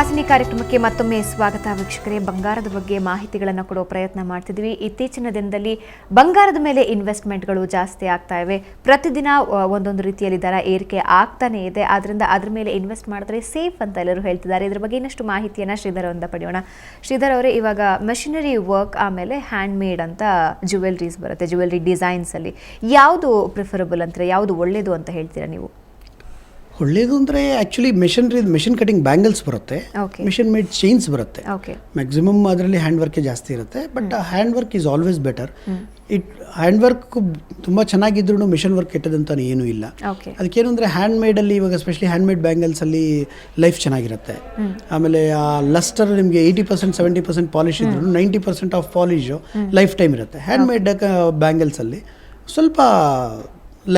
ಸುಹಾಸಿನಿ ಕಾರ್ಯಕ್ರಮಕ್ಕೆ ಮತ್ತೊಮ್ಮೆ ಸ್ವಾಗತ ವೀಕ್ಷಕರೇ. ಬಂಗಾರದ ಬಗ್ಗೆ ಮಾಹಿತಿಗಳನ್ನು ಕೊಡೋ ಪ್ರಯತ್ನ ಮಾಡ್ತಿದ್ವಿ. ಇತ್ತೀಚಿನ ದಿನದಲ್ಲಿ ಬಂಗಾರದ ಮೇಲೆ ಇನ್ವೆಸ್ಟ್ಮೆಂಟ್ಗಳು ಜಾಸ್ತಿ ಆಗ್ತಾ ಇವೆ. ಪ್ರತಿದಿನ ಒಂದೊಂದು ರೀತಿಯಲ್ಲಿ ದರ ಏರಿಕೆ ಆಗ್ತಾನೆ ಇದೆ. ಆದ್ದರಿಂದ ಅದ್ರ ಮೇಲೆ ಇನ್ವೆಸ್ಟ್ ಮಾಡಿದ್ರೆ ಸೇಫ್ ಅಂತ ಎಲ್ಲರೂ ಹೇಳ್ತಿದ್ದಾರೆ. ಇದ್ರ ಬಗ್ಗೆ ಇನ್ನಷ್ಟು ಮಾಹಿತಿಯನ್ನು ಶ್ರೀಧರ್ ಅವರಿಂದ ಪಡೆಯೋಣ. ಶ್ರೀಧರ್ ಅವರೇ, ಇವಾಗ ಮೆಷಿನರಿ ವರ್ಕ್ ಆಮೇಲೆ ಹ್ಯಾಂಡ್ ಮೇಡ್ ಅಂತ ಜ್ಯುವೆಲ್ರೀಸ್ ಬರುತ್ತೆ, ಜ್ಯುವೆಲ್ರಿ ಡಿಸೈನ್ಸಲ್ಲಿ ಯಾವುದು ಪ್ರಿಫರಬಲ್ ಅಂತಾರೆ, ಯಾವುದು ಒಳ್ಳೆಯದು ಅಂತ ಹೇಳ್ತೀರಾ ನೀವು? ಒಳ್ಳೆಯದು ಅಂದರೆ ಆ್ಯಕ್ಚುಲಿ ಮೆಷಿನ್ ಕಟಿಂಗ್ ಬ್ಯಾಂಗಲ್ಸ್ ಬರುತ್ತೆ, ಮಿಷಿನ್ ಮೇಡ್ ಚೈನ್ಸ್ ಬರುತ್ತೆ. ಮ್ಯಾಕ್ಸಿಮಮ್ ಅದರಲ್ಲಿ ಹ್ಯಾಂಡ್ ವರ್ಕೇ ಜಾಸ್ತಿ ಇರುತ್ತೆ. But hand work is always better. Hand work ತುಂಬ ಚೆನ್ನಾಗಿದ್ರು ಮಿಷನ್ ವರ್ಕ್ ಕೆಟ್ಟದಂತ ಏನೂ ಇಲ್ಲ. ಅದಕ್ಕೇನು ಅಂದರೆ ಹ್ಯಾಂಡ್ ಮೇಡಲ್ಲಿ ಇವಾಗ ಎಸ್ಪೆಷಲಿ ಹ್ಯಾಂಡ್ ಮೇಡ್ ಬ್ಯಾಂಗಲ್ಸಲ್ಲಿ ಲೈಫ್ ಚೆನ್ನಾಗಿರುತ್ತೆ. ಆಮೇಲೆ ಆ ಲಸ್ಟರ್ ನಿಮಗೆ 80% 70% ಪಾಲಿಶ್ ಇದ್ರು 90% ಆಫ್ ಪಾಲಿಶು ಲೈಫ್ ಟೈಮ್ ಇರುತ್ತೆ. ಹ್ಯಾಂಡ್ ಮೇಡ್ ಬ್ಯಾಂಗಲ್ಸಲ್ಲಿ ಸ್ವಲ್ಪ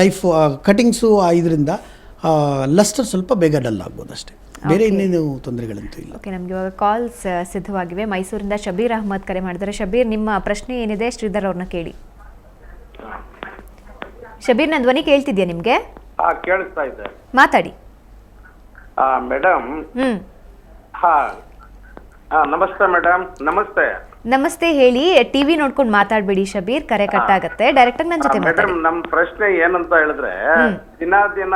ಲೈಫ್ ಕಟಿಂಗ್ಸು ಇದರಿಂದ ಲಸ್ಟರ್ ಸ್ವಲ್ಪ ಬೇಗ ಡಲ್ ಆಗ್ಬೋದು ಅಷ್ಟೇ, ಬೇರೆ ಇನ್ನೇನು ತೊಂದರೆಗಳಂತೂ ಇಲ್ಲ. ಓಕೆ, ನಮಗೆ ಇವಾಗ ಕಾಲ್ಸ್ ಸಿದ್ಧವಾಗಿವೆ. ಮೈಸೂರಿಂದ ಶಬೀರ್ ಅಹಮದ್ ಕರೆ ಮಾಡಿದ್ದಾರೆ. ಶಬೀರ್, ನಿಮ್ಮ ಪ್ರಶ್ನೆ ಏನಿದೆ ಶ್ರೀಧರ್ ಅವ್ರನ್ನ ಕೇಳಿ. ಶಬೀರ್, ನನ್ನ ಧ್ವನಿ ಕೇಳ್ತಿದ್ಯಾ ನಿಮಗೆ? ಕೇಳಿಸ್ತಾ ಇದೆ, ಮಾತಾಡಿ ಮೇಡಮ್. ನಮಸ್ತೆ ಮೇಡಮ್. ನಮಸ್ತೆ. ನಮಸ್ತೆ, ಹೇಳಿ. ಟಿವಿ ನೋಡ್ಕೊಂಡು ಮಾತಾಡ್ಬೇಡಿ ಶಬೀರ್, ಕರೆ ಕಟ್ಟಾಗತ್ತೆ. ಡೈರೆಕ್ಟ್ ನನ್ನ ಜೊತೆ ಮಾತಾಡಿ. ಮೇಡಮ್, ನಮ್ಮ ಪ್ರಶ್ನೆ ಏನಂತ ಹೇಳಿದ್ರೆ, ದಿನ ದಿನ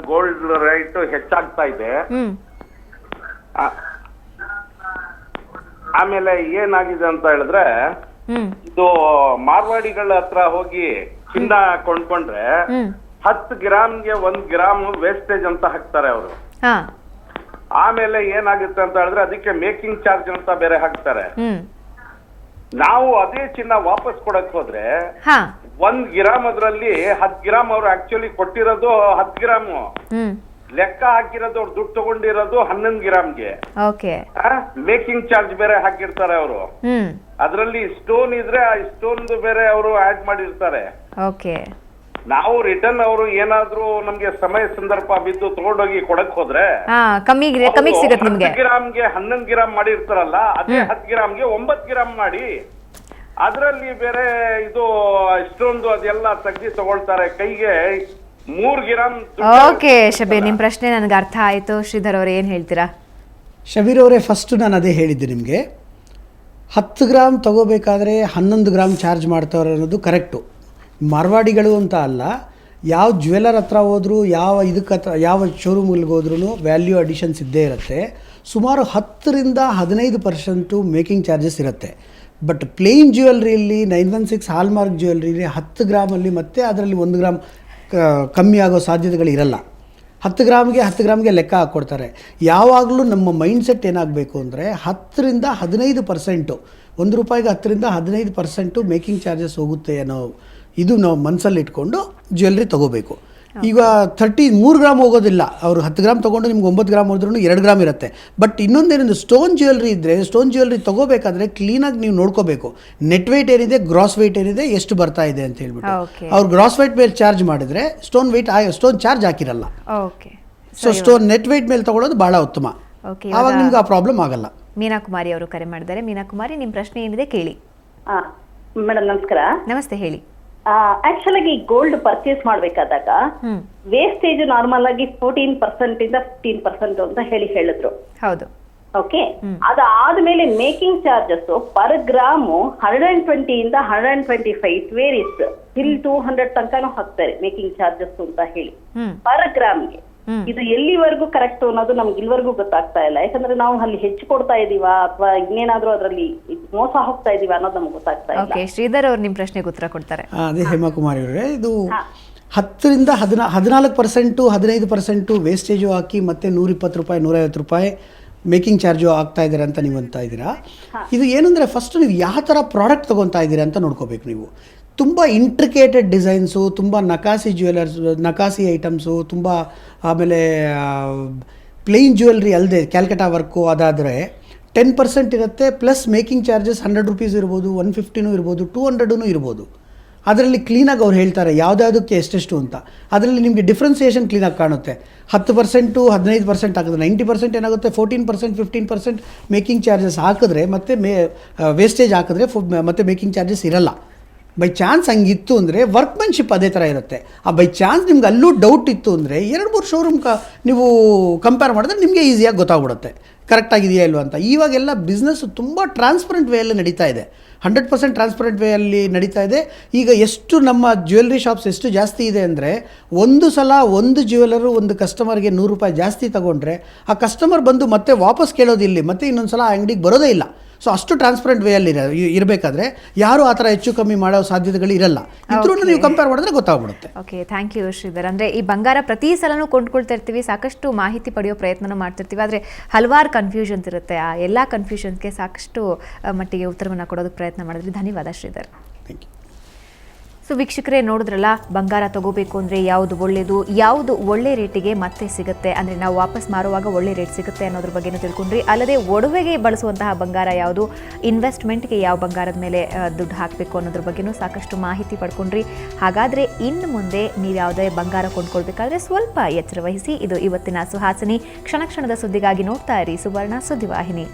ಗೋಲ್ಡ್ ರೇಟ್ ಹೆಚ್ಚಾಗ್ತಾ ಇದೆ. ಆಮೇಲೆ ಏನಾಗಿದೆ ಅಂತ ಹೇಳಿದ್ರೆ, ಇದು ಮಾರ್ವಾಡಿಗಳ ಹತ್ರ ಹೋಗಿ ಚಿನ್ನ ಕೊಂಡ್ಕೊಂಡ್ರೆ 10 ಗ್ರಾಮ್ಗೆ 1 ಗ್ರಾಮ್ ವೇಸ್ಟೇಜ್ ಅಂತ ಹಾಕ್ತಾರೆ ಅವರು. ಆಮೇಲೆ ಏನಾಗುತ್ತೆ ಅಂತ ಹೇಳಿದ್ರೆ ಅದಕ್ಕೆ ಮೇಕಿಂಗ್ ಚಾರ್ಜ್ ಅಂತ ಬೇರೆ ಹಾಕ್ತಾರೆ. ನಾವು ಅದೇ ಚಿನ್ನ ವಾಪಸ್ ಕೊಡಕ್ ಹೋದ್ರೆ 1 ಗ್ರಾಮ್ ಅದ್ರಲ್ಲಿ 10 ಗ್ರಾಮ್ ಅವ್ರು ಆಕ್ಚುಲಿ ಕೊಟ್ಟಿರೋದು 10 ಗ್ರಾಮ್, ಲೆಕ್ಕ ಹಾಕಿರೋದು ಅವ್ರು ದುಡ್ಡು ತಗೊಂಡಿರೋದು 11 ಗ್ರಾಮ್ಗೆ. ಮೇಕಿಂಗ್ ಚಾರ್ಜ್ ಬೇರೆ ಹಾಕಿರ್ತಾರೆ ಅವರು. ಅದ್ರಲ್ಲಿ ಸ್ಟೋನ್ ಇದ್ರೆ ಆ ಸ್ಟೋನ್ ಬೇರೆ ಅವರು ಆಡ್ ಮಾಡಿರ್ತಾರೆ. ನಾವು ರಿಟರ್ನ್ ಅವರು ಏನಾದ್ರೂ ನಮ್ಗೆ ಸಮಯ ಸಂದರ್ಭ ಬಿದ್ದು ತಗೊಂಡೋಗಿ ಕೊಡಕ್ ಹೋದ್ರೆ ಕಮ್ಮಿ ಸಿಗುತ್ತೆ ನಿಮ್ಗೆ. 10 ಗ್ರಾಮ್ಗೆ 11 ಗ್ರಾಮ್ ಮಾಡಿರ್ತಾರಲ್ಲ, ಅದೇ 10 ಗ್ರಾಮ್ಗೆ 9 ಗ್ರಾಮ್ ಮಾಡಿ ಅದ್ರಲ್ಲಿ ಬೇರೆ ಇದು ಇಷ್ಟೊಂದು ಅದೆಲ್ಲ ತೆಗ್ದಿ ತಗೊಳ್ತಾರೆ. ಕೈಗೆ 3 ಗ್ರಾಮ್. ಓಕೆ ಶಬೀರ್, ನಿಮ್ ಪ್ರಶ್ನೆ ನನಗೆ ಅರ್ಥ ಆಯ್ತು. ಶ್ರೀಧರ್ ಅವ್ರ ಏನ್ ಹೇಳ್ತೀರಾ? ಶಬೀರ್ ಅವರೇ, ಫಸ್ಟ್ ನಾನು ಅದೇ ಹೇಳಿದ್ದೆ ನಿಮಗೆ. 10 ಗ್ರಾಮ್ ತಗೋಬೇಕಾದ್ರೆ 11 ಗ್ರಾಮ್ ಚಾರ್ಜ್ ಮಾಡ್ತಾವ್ರೆ ಅನ್ನೋದು ಕರೆಕ್ಟು. ಮಾರ್ವಾಡಿಗಳು ಅಂತ ಅಲ್ಲ, ಯಾವ ಜ್ಯುವೆಲರ್ ಹತ್ರ ಹೋದ್ರೂ, ಯಾವ ಶೋರೂಮ್ಗಳಿಗೆ ಹೋದ್ರೂ ವ್ಯಾಲ್ಯೂ ಅಡಿಷನ್ಸ್ ಇದ್ದೇ ಇರುತ್ತೆ. ಸುಮಾರು 10ರಿಂದ 15% ಮೇಕಿಂಗ್ ಚಾರ್ಜಸ್ ಇರುತ್ತೆ. ಬಟ್ ಪ್ಲೇನ್ ಜ್ಯುವೆಲ್ರಿಯಲ್ಲಿ 916 ಹಾಲ್ಮಾರ್ಕ್ ಜ್ಯುವೆಲ್ರಿಲಿ 10 ಗ್ರಾಮಲ್ಲಿ ಮತ್ತೆ ಅದರಲ್ಲಿ 1 ಗ್ರಾಮ್ ಕಮ್ಮಿ ಆಗೋ ಸಾಧ್ಯತೆಗಳು ಇರಲ್ಲ. 10 ಗ್ರಾಮ್ಗೆ ಲೆಕ್ಕ ಹಾಕ್ಕೊಡ್ತಾರೆ. ಯಾವಾಗಲೂ ನಮ್ಮ ಮೈಂಡ್ಸೆಟ್ ಏನಾಗಬೇಕು ಅಂದರೆ 10ರಿಂದ 15%, ₹1 10ರಿಂದ 15% ಮೇಕಿಂಗ್ ಚಾರ್ಜಸ್ ಹೋಗುತ್ತೆ ಅನ್ನೋ ಇದು ನಾವು ಮನಸ್ಸಲ್ಲಿ ಇಟ್ಕೊಂಡು ಜ್ಯುವೆಲ್ರಿ ತೊಗೋಬೇಕು. ಈಗ 3 ಗ್ರಾಮ್ ಹೋಗೋದಿಲ್ಲ. ಅವರು 10 ಗ್ರಾಮ್ ತೊಗೊಂಡು ನಿಮ್ಗೆ 9 ಗ್ರಾಮ್ ಹೋದ್ರೂ 2 ಗ್ರಾಮ್ ಇರುತ್ತೆ. ಬಟ್ ಇನ್ನೊಂದೇನಂದ್ರೆ ಸ್ಟೋನ್ ಜ್ಯುವೆಲ್ರಿ ಇದ್ದರೆ, ಸ್ಟೋನ್ ಜ್ಯುವೆಲ್ರಿ ತೊಗೋಬೇಕಾದ್ರೆ ಕ್ಲೀನಾಗಿ ನೀವು ನೋಡ್ಕೋಬೇಕು. ನೆಟ್ ವೆಯ್ಟ್ ಏನಿದೆ, ಗ್ರಾಸ್ ವೆಯ್ಟ್ ಏನಿದೆ, ಎಷ್ಟು ಬರ್ತಾ ಇದೆ ಅಂತ ಹೇಳ್ಬಿಟ್ಟು. ಅವ್ರು ಗ್ರಾಸ್ ವೆಯ್ಟ್ ಮೇಲೆ ಚಾರ್ಜ್ ಮಾಡಿದರೆ ಸ್ಟೋನ್ ಚಾರ್ಜ್ ಹಾಕಿರಲ್ಲ. ಸೊ ಸ್ಟೋನ್ ನೆಟ್ ವೆಯ್ಟ್ ಮೇಲೆ ತೊಗೊಳೋದು ಭಾಳ ಉತ್ತಮ. ಆವಾಗ ನಿಮ್ಗೆ ಆ ಪ್ರಾಬ್ಲಮ್ ಆಗಲ್ಲ. ಮೀನಾ ಕುಮಾರಿ ಅವರು ಕರೆ ಮಾಡಿದ್ದಾರೆ. ಮೀನಾ ಕುಮಾರಿ, ನಿಮ್ಮ ಪ್ರಶ್ನೆ ಏನಿದೆ ಕೇಳಿ. ಮೇಡಮ್ ನಮಸ್ಕಾರ. ನಮಸ್ತೆ, ಹೇಳಿ. ಆಕ್ಚುಲ್ ಆಗಿ ಗೋಲ್ಡ್ ಪರ್ಚೇಸ್ ಮಾಡ್ಬೇಕಾದಾಗ ವೇಸ್ಟೇಜ್ ನಾರ್ಮಲ್ ಆಗಿ 14% ಇಂದ 15% ಅಂತ ಹೇಳಿದ್ರು. ಹೌದು. ಓಕೆ, ಅದಾದ್ಮೇಲೆ ಮೇಕಿಂಗ್ ಚಾರ್ಜಸ್ ಪರ್ ಗ್ರಾಮ್ 120 ಇಂದ 125 ಇಟ್ ವೇರೀಸ್ ಟಿಲ್ 200 ತನಕನೂ ಹಾಕ್ತಾರೆ ಮೇಕಿಂಗ್ ಚಾರ್ಜಸ್ ಅಂತ ಹೇಳಿ ಪರ್ ಗ್ರಾಮ್ಗೆ. ಇದು ಎಲ್ಲಿವರೆಗೂ ಕರೆಕ್ಟ್ ಅನ್ನೋದು ನಮ್ಗೆ ಇಲ್ಲಿವರೆಗೂ ಗೊತ್ತಾಗ್ತಾ ಇಲ್ಲ. ಯಾಕಂದ್ರೆ ನಾವು ಅಲ್ಲಿ ಹೆಚ್ಚು ಕೊಡ್ತಾ ಇದೀವಾ ಅಥವಾ ಇನ್ನೇನಾದ್ರೂ ಅದರಲ್ಲಿ ಮೋಸ ಹೋಗ್ತಾ ಇದೀವಾ ಅನ್ನೋದು ನಮ್ಗೆ ಗೊತ್ತಾಗ್ತಾ ಇಲ್ಲ. ಶ್ರೀಧರ್ ಅವ್ರು ನಿಮ್ ಪ್ರಶ್ನೆಗೆ ಉತ್ತರ ಕೊಡ್ತಾರೆ. ಅದೇ ಹೇಮಾಕುಮಾರಿ ಅವರೇ, ಇದು 10ರಿಂದ 14%, 15% ವೇಸ್ಟೇಜು ಹಾಕಿ ಮತ್ತೆ ₹120, ₹150 ಮೇಕಿಂಗ್ ಚಾರ್ಜು ಆಗ್ತಾ ಇದ್ದಾರೆ ಅಂತ ನೀವು ಅಂತ ಇದ್ದೀರಾ. ಇದು ಏನಂದರೆ ಫಸ್ಟ್ ನೀವು ಯಾವ ಥರ ಪ್ರಾಡಕ್ಟ್ ತೊಗೊತಾ ಇದ್ದೀರಾ ಅಂತ ನೋಡ್ಕೋಬೇಕು ನೀವು. ತುಂಬ ಇಂಟ್ರಿಕೇಟೆಡ್ ಡಿಸೈನ್ಸು, ತುಂಬ ನಕಾಸಿ ಐಟಮ್ಸು, ತುಂಬ ಆಮೇಲೆ ಪ್ಲೇನ್ ಜ್ಯುವೆಲ್ರಿ ಅಲ್ಲದೆ ಕ್ಯಾಲ್ಕಟಾ ವರ್ಕು ಅದಾದರೆ 10% ಇರುತ್ತೆ. ಪ್ಲಸ್ ಮೇಕಿಂಗ್ ಚಾರ್ಜಸ್ ₹100 ಇರ್ಬೋದು, 150 ಇರ್ಬೋದು, 200 ಇರ್ಬೋದು. ಅದರಲ್ಲಿ ಕ್ಲೀನಾಗಿ ಅವ್ರು ಹೇಳ್ತಾರೆ ಯಾವುದ್ಯಾವುದಕ್ಕೆ ಎಷ್ಟೆಷ್ಟು ಅಂತ. ಅದರಲ್ಲಿ ನಿಮಗೆ ಡಿಫ್ರೆನ್ಸಿಯೇಷನ್ ಕ್ಲೀನಾಗಿ ಕಾಣುತ್ತೆ. 10%, 15% ಆಗುತ್ತೆ. 90% ಏನಾಗುತ್ತೆ, 14%, 15% ಮೇಕಿಂಗ್ ಚಾರ್ಜಸ್ ಹಾಕಿದ್ರೆ ಮತ್ತೆ ವೇಸ್ಟೇಜ್ ಹಾಕಿದ್ರೆ ಮತ್ತೆ ಮೇಕಿಂಗ್ ಚಾರ್ಜಸ್ ಇರಲ್ಲ. ಬೈ ಚಾನ್ಸ್ ಹಂಗಿತ್ತು ಅಂದರೆ ವರ್ಕ್ಮೆನ್ಶಿಪ್ ಅದೇ ಥರ ಇರುತ್ತೆ. ಆ ಬೈ ಚಾನ್ಸ್ ನಿಮ್ಗೆ ಅಲ್ಲೂ ಡೌಟ್ ಇತ್ತು ಅಂದರೆ 2-3 ಶೋರೂಮ್ ನೀವು ಕಂಪೇರ್ ಮಾಡಿದ್ರೆ ನಿಮಗೆ ಈಸಿಯಾಗಿ ಗೊತ್ತಾಗ್ಬಿಡುತ್ತೆ. ಕರೆಕ್ಟ್ ಆಗಿದೆಯಾ ಇಲ್ವಾ ಅಂತ. ಇವಾಗೆಲ್ಲ ಬಿಸ್ನೆಸ್ ತುಂಬ ಟ್ರಾನ್ಸ್ಪರೆಂಟ್ ವೇಯಲ್ಲಿ ನಡೀತಾ ಇದೆ, 100% ಟ್ರಾನ್ಸ್ಪರೆಂಟ್ ವೇಯಲ್ಲಿ ನಡೀತಾ ಇದೆ. ಈಗ ಎಷ್ಟು ನಮ್ಮ ಜ್ಯುವೆಲ್ರಿ ಶಾಪ್ಸ್ ಎಷ್ಟು ಜಾಸ್ತಿ ಇದೆ ಅಂದರೆ, ಒಂದು ಸಲ ಒಂದು ಜ್ಯುವೆಲರು ಒಂದು ಕಸ್ಟಮರ್ಗೆ 100 ರೂಪಾಯಿ ಜಾಸ್ತಿ ತಗೊಂಡ್ರೆ ಆ ಕಸ್ಟಮರ್ ಬಂದು ಮತ್ತೆ ವಾಪಸ್ ಕೇಳೋದಿಲ್ಲ, ಮತ್ತೆ ಇನ್ನೊಂದು ಸಲ ಆ ಅಂಗಡಿಗೆ ಬರೋದೇ ಇಲ್ಲ. ಸೊ ಅಷ್ಟು ಟ್ರಾನ್ಸ್ಪರೆಂಟ್ ವೇಯಲ್ಲಿ ಇರಬೇಕಾದ್ರೆ ಯಾರು ಆ ಥರ ಹೆಚ್ಚು ಕಮ್ಮಿ ಮಾಡೋ ಸಾಧ್ಯತೆಗಳು ಇರಲ್ಲ. ಇದ್ರೂ ನೀವು ಕಂಪೇರ್ ಮಾಡಿದ್ರೆ ಗೊತ್ತಾಗ್ಬಿಡುತ್ತೆ. Okay, thank you Sridhar. ಅಂದರೆ ಈ ಬಂಗಾರ ಪ್ರತಿ ಸಲನೂ ಕೊಂಡ್ಕೊಳ್ತಾ ಇರ್ತೀವಿ, ಸಾಕಷ್ಟು ಮಾಹಿತಿ ಪಡೆಯೋ ಪ್ರಯತ್ನ ಮಾಡ್ತಿರ್ತೀವಿ, ಆದರೆ ಹಲವಾರು ಕನ್ಫ್ಯೂಷನ್ಸ್ ಇರುತ್ತೆ. ಆ ಎಲ್ಲ ಕನ್ಫ್ಯೂಷನ್ಸ್ಗೆ ಸಾಕಷ್ಟು ಮಟ್ಟಿಗೆ ಉತ್ತರವನ್ನು ಕೊಡೋದಕ್ಕೆ ಪ್ರಯತ್ನ ಮಾಡಿದ್ವಿ. ಧನ್ಯವಾದ ಶ್ರೀಧರ್. Thank you. ಸೊ ವೀಕ್ಷಕರೇ, ನೋಡಿದ್ರಲ್ಲ, ಬಂಗಾರ ತಗೋಬೇಕು ಅಂದರೆ ಯಾವುದು ಒಳ್ಳೆಯದು, ಯಾವುದು ಒಳ್ಳೆ ರೇಟಿಗೆ ಮತ್ತೆ ಸಿಗುತ್ತೆ, ಅಂದರೆ ನಾವು ವಾಪಸ್ ಮಾರುವಾಗ ಒಳ್ಳೆ ರೇಟ್ ಸಿಗುತ್ತೆ ಅನ್ನೋದ್ರ ಬಗ್ಗೆನೂ ತಿಳ್ಕೊಂಡ್ರಿ. ಅಲ್ಲದೆ ಒಡವೆಗೆ ಬಳಸುವಂತಹ ಬಂಗಾರ ಯಾವುದು, ಇನ್ವೆಸ್ಟ್ಮೆಂಟ್ಗೆ ಯಾವ ಬಂಗಾರದ ಮೇಲೆ ದುಡ್ಡು ಹಾಕಬೇಕು ಅನ್ನೋದ್ರ ಬಗ್ಗೆನೂ ಸಾಕಷ್ಟು ಮಾಹಿತಿ ಪಡ್ಕೊಂಡ್ರಿ. ಹಾಗಾದರೆ ಇನ್ನು ಮುಂದೆ ನೀವು ಯಾವುದೇ ಬಂಗಾರ ಕೊಂಡ್ಕೊಳ್ಬೇಕಾದ್ರೆ ಸ್ವಲ್ಪ ಎಚ್ಚರ ವಹಿಸಿ. ಇದು ಇವತ್ತಿನ ಸುಹಾಸಿನಿ. ಕ್ಷಣ ಕ್ಷಣದ ಸುದ್ದಿಗಾಗಿ ನೋಡ್ತಾ ಇರಿ ಸುವರ್ಣ ಸುದ್ದಿವಾಹಿನಿ.